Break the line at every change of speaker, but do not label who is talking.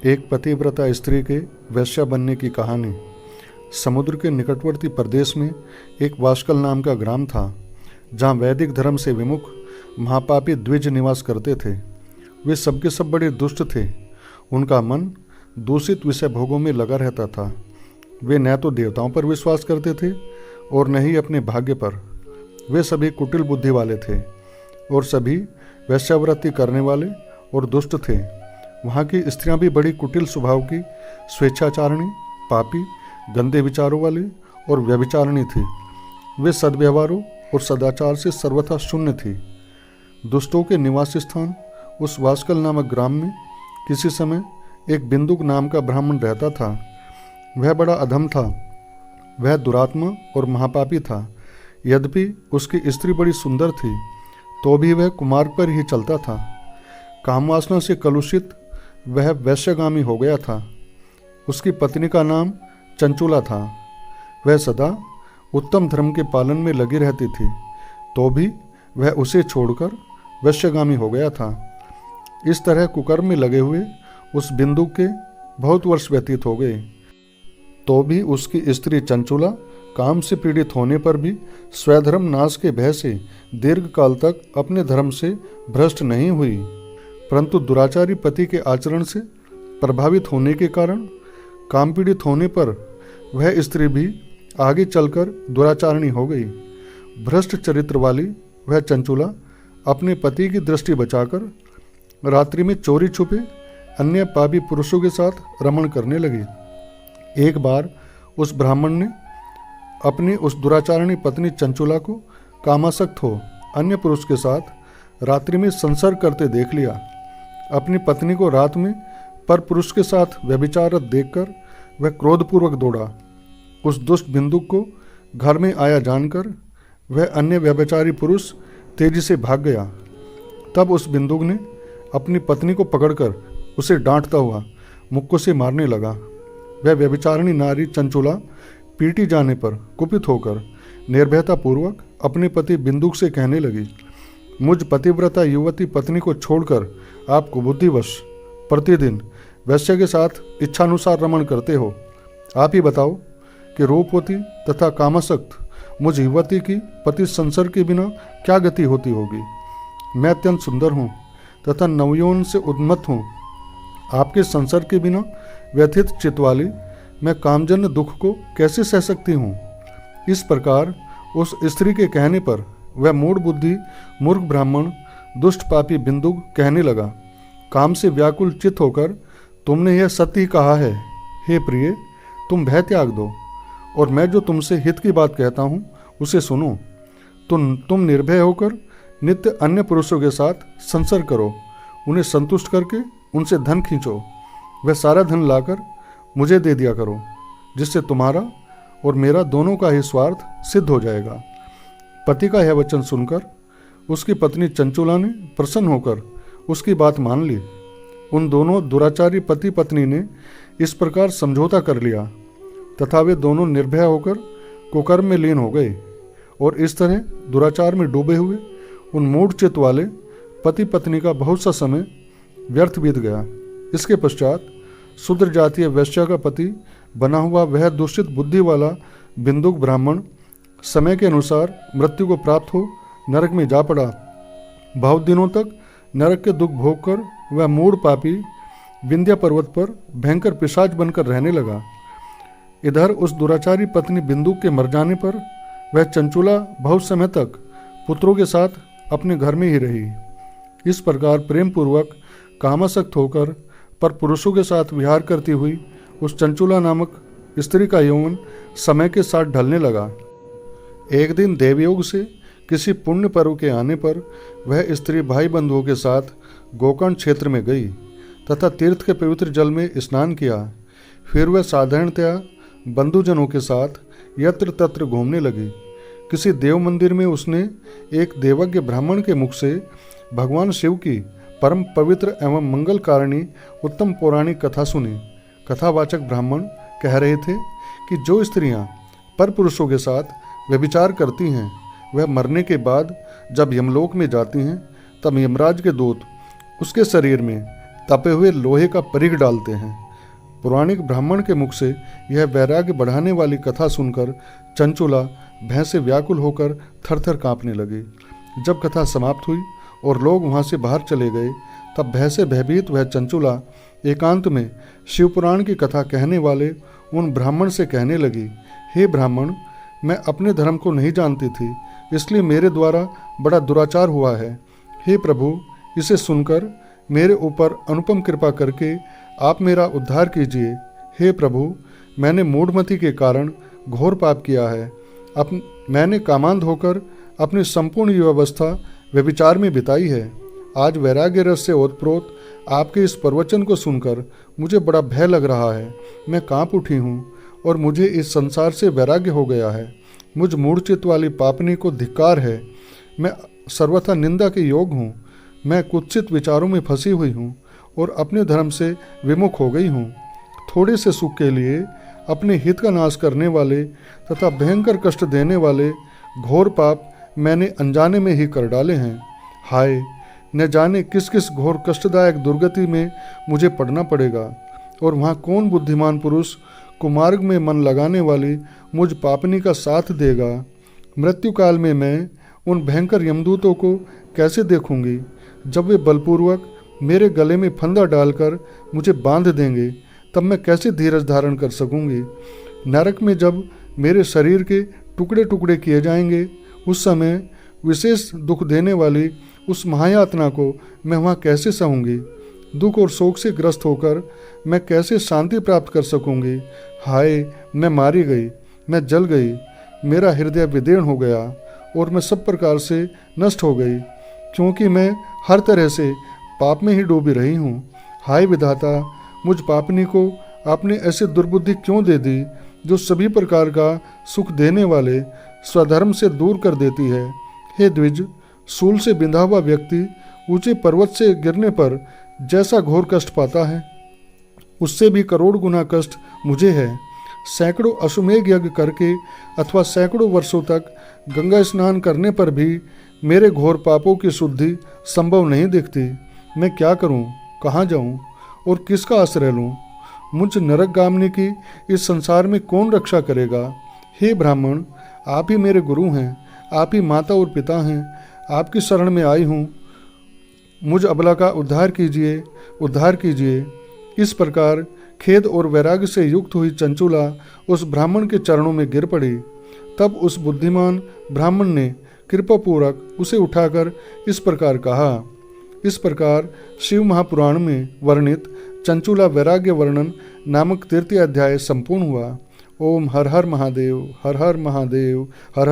एक पतिव्रता स्त्री के वैश्या बनने की कहानी। समुद्र के निकटवर्ती प्रदेश में एक वास्कल नाम का ग्राम था, जहाँ वैदिक धर्म से विमुख महापापी द्विज निवास करते थे। वे सबके सब बड़े दुष्ट थे। उनका मन दूषित विषय भोगों में लगा रहता था। वे न तो देवताओं पर विश्वास करते थे और न ही अपने भाग्य पर। वे सभी कुटिल बुद्धि वाले थे और सभी वैश्यावृत्ति करने वाले और दुष्ट थे। वहाँ की स्त्रियां भी बड़ी कुटिल स्वभाव की, स्वेच्छाचारिणी, पापी, गंदे विचारों वाली और व्यभिचारिणी थी। वे सद्व्यवहारों और सदाचार से सर्वथा शून्य थी। दुष्टों के निवास स्थान उस वास्कल नामक ग्राम में किसी समय एक बिंदुक नाम का ब्राह्मण रहता था। वह बड़ा अधम था। वह दुरात्मा और महापापी था। यद्यपि उसकी स्त्री बड़ी सुंदर थी, तो भी वह कुमार्ग पर ही चलता था। कामवासना से कलुषित वह वैश्यगामी हो गया था। उसकी पत्नी का नाम चंचुला था। वह सदा उत्तम धर्म के पालन में लगी रहती थी, तो भी वह उसे छोड़कर वैश्यगामी हो गया था। इस तरह कुकर्म में लगे हुए उस बिंदु के बहुत वर्ष व्यतीत हो गए, तो भी उसकी स्त्री चंचुला काम से पीड़ित होने पर भी स्वधर्म नाश के भय से दीर्घ काल तक अपने धर्म से भ्रष्ट नहीं हुई, परंतु दुराचारी पति के आचरण से प्रभावित होने के कारण काम पीड़ित होने पर वह स्त्री भी आगे चलकर दुराचारिणी हो गई। भ्रष्ट चरित्र वाली वह चंचुला अपने पति की दृष्टि बचाकर रात्रि में चोरी छुपे अन्य पापी पुरुषों के साथ रमण करने लगी। एक बार उस ब्राह्मण ने अपनी उस दुराचारिणी पत्नी चंचुला को कामासक्त हो अन्य पुरुष के साथ रात्रि में संसर्ग करते देख लिया। अपनी पत्नी को रात में पर पुरुष के साथ व्यभिचारत देखकर वह क्रोधपूर्वक दौड़ा। उस दुष्ट बिंदुक को घर में आया जानकर वह अन्य व्यभिचारी पुरुष तेजी से भाग गया। तब उस बिंदुक ने अपनी पत्नी को पकड़कर उसे डांटता हुआ मुक्कों से मारने लगा। वह व्यभिचारिणी नारी चंचुला पीटी जाने पर कुपित होकर निर्भयतापूर्वक अपने पति बिंदुक से कहने लगी, मुझ पतिव्रता युवती पत्नी को छोड़कर आप कुबुद्धिवश प्रतिदिन वैश्य के साथ इच्छानुसार रमण करते हो। आप ही बताओ कि रूपवती तथा कामासक्त मुझ युवती की पति संसर्ग के बिना क्या गति होती होगी। मैं अत्यंत सुंदर हूँ तथा नवयौवन से उन्मत्त हूँ। आपके संसर्ग के बिना व्यथित चित्त वाली मैं कामजन्य दुख को कैसे सह सकती हूँ। इस प्रकार उस स्त्री के कहने पर वह मूढ़ बुद्धि मूर्ख ब्राह्मण दुष्ट पापी बिंदुक कहने लगा, काम से व्याकुल चित्त होकर तुमने यह सत्य ही कहा है। हे प्रिय, तुम भय त्याग दो और मैं जो तुमसे हित की बात कहता हूँ उसे सुनो। तुम निर्भय होकर नित्य अन्य पुरुषों के साथ संसर्ग करो। उन्हें संतुष्ट करके उनसे धन खींचो। वह सारा धन लाकर मुझे दे दिया करो, जिससे तुम्हारा और मेरा दोनों का ही स्वार्थ सिद्ध हो जाएगा। पति का यह वचन सुनकर उसकी पत्नी चंचुला ने प्रसन्न होकर उसकी बात मान ली। उन दोनों दुराचारी पति पत्नी ने इस प्रकार समझौता कर लिया तथा वे दोनों निर्भय होकर कुकर्म में लीन हो गए और इस तरह दुराचार में डूबे हुए उन मूढ़ चित्त वाले पति पत्नी का बहुत सा समय व्यर्थ बीत गया। इसके पश्चात शूद्र जातीय वैश्या का पति बना हुआ वह दूषित बुद्धि वाला बिंदुक ब्राह्मण समय के अनुसार मृत्यु को प्राप्त हो नरक में जा पड़ा। बहुत दिनों तक नरक के दुख भोग कर वह मूढ़ पापी विंध्या पर्वत पर भयंकर पिशाच बनकर रहने लगा। इधर उस दुराचारी पत्नी बिंदुक के मर जाने पर वह चंचुला बहुत समय तक पुत्रों के साथ अपने घर में ही रही। इस प्रकार प्रेम पूर्वक कामासक्त होकर पर पुरुषों के साथ विहार करती हुई उस चंचुला नामक स्त्री का यौवन समय के साथ ढलने लगा। एक दिन देवयोग से किसी पुण्य पर्व के आने पर वह स्त्री भाई बंधुओं के साथ गोकर्ण क्षेत्र में गई तथा तीर्थ के पवित्र जल में स्नान किया। फिर वह साधारणतया बंधुजनों के साथ यत्र तत्र घूमने लगी। किसी देव मंदिर में उसने एक देवज्ञ ब्राह्मण के मुख से भगवान शिव की परम पवित्र एवं मंगल कारिणी उत्तम पौराणिक कथा सुनी। कथावाचक ब्राह्मण कह रहे थे कि जो स्त्रियां पर पुरुषों के साथ व्यभिचार करती हैं, वह मरने के बाद जब यमलोक में जाती हैं, तब यमराज के दूत उसके शरीर में तपे हुए लोहे का परिघ डालते हैं। पौराणिक ब्राह्मण के मुख से यह वैराग्य बढ़ाने वाली कथा सुनकर चंचुला भय से व्याकुल होकर थरथर कांपने लगी। जब कथा समाप्त हुई और लोग वहां से बाहर चले गए, तब भय से भयभीत वह चंचुला एकांत में शिवपुराण की कथा कहने वाले उन ब्राह्मण से कहने लगी, हे ब्राह्मण, मैं अपने धर्म को नहीं जानती थी, इसलिए मेरे द्वारा बड़ा दुराचार हुआ है। हे प्रभु, इसे सुनकर मेरे ऊपर अनुपम कृपा करके आप मेरा उद्धार कीजिए। हे प्रभु, मैंने मूढ़मति के कारण घोर पाप किया है। मैंने कामांध होकर अपनी संपूर्ण युवावस्था व्यभिचार में बिताई है। आज वैराग्य रस से ओतप्रोत आपके इस प्रवचन को सुनकर मुझे बड़ा भय लग रहा है। मैं कांप उठी हूँ और मुझे इस संसार से वैराग्य हो गया है। मुझ मूढ़चित्त वाली पापनी को धिक्कार है। मैं सर्वथा निंदा के योग हूँ। मैं कुत्सित विचारों में फंसी हुई हूँ और अपने धर्म से विमुख हो गई हूँ। थोड़े से सुख के लिए अपने हित का नाश करने वाले तथा भयंकर कष्ट देने वाले घोर पाप मैंने अनजाने में ही कर डाले हैं। हाय, न जाने किस किस घोर कष्टदायक दुर्गति में मुझे पड़ना पड़ेगा, और वहाँ कौन बुद्धिमान पुरुष कुमार्ग में मन लगाने वाली मुझ पापनी का साथ देगा। मृत्यु काल में मैं उन भयंकर यमदूतों को कैसे देखूंगी, जब वे बलपूर्वक मेरे गले में फंदा डालकर मुझे बांध देंगे, तब मैं कैसे धीरज धारण कर सकूंगी। नरक में जब मेरे शरीर के टुकड़े टुकड़े किए जाएंगे, उस समय विशेष दुख देने वाली उस महायातना को मैं वहाँ कैसे सहूँगी। दुख और शोक से ग्रस्त होकर मैं कैसे शांति प्राप्त कर सकूंगी। हाय, मैं मारी गई, मैं जल गई, मेरा हृदय विदीर्ण हो गया और मैं सब प्रकार से नष्ट हो गई, क्योंकि मैं हर तरह से पाप में ही डूबी रही हूँ। हाय विधाता, मुझ पापनी को आपने ऐसे दुर्बुद्धि क्यों दे दी, जो सभी प्रकार का सुख देने वाले स्वधर्म से दूर कर देती है। हे द्विज, सूल से बिंधा हुआ व्यक्ति ऊंचे पर्वत से गिरने पर जैसा घोर कष्ट पाता है, उससे भी करोड़ गुना कष्ट मुझे है। सैकड़ों अश्वमेघ यज्ञ करके अथवा सैकड़ों वर्षों तक गंगा स्नान करने पर भी मेरे घोर पापों की शुद्धि संभव नहीं दिखती। मैं क्या करूं, कहाँ जाऊं और किसका आश्रय लूं? मुझ नरकगामिनी की इस संसार में कौन रक्षा करेगा? हे ब्राह्मण, आप ही मेरे गुरु हैं, आप ही माता और पिता हैं। आपकी शरण में आई हूँ, मुझ अबला का उद्धार कीजिए, उद्धार कीजिए। इस प्रकार खेद और वैराग्य से युक्त हुई चंचुला उस ब्राह्मण के चरणों में गिर पड़ी। तब उस बुद्धिमान ब्राह्मण ने कृपापूर्वक उसे उठाकर इस प्रकार कहा। इस प्रकार शिव महापुराण में वर्णित चंचुला वैराग्य वर्णन नामक 3 अध्याय संपूर्ण हुआ। ओम हर हर महादेव, हर हर महादेव, हर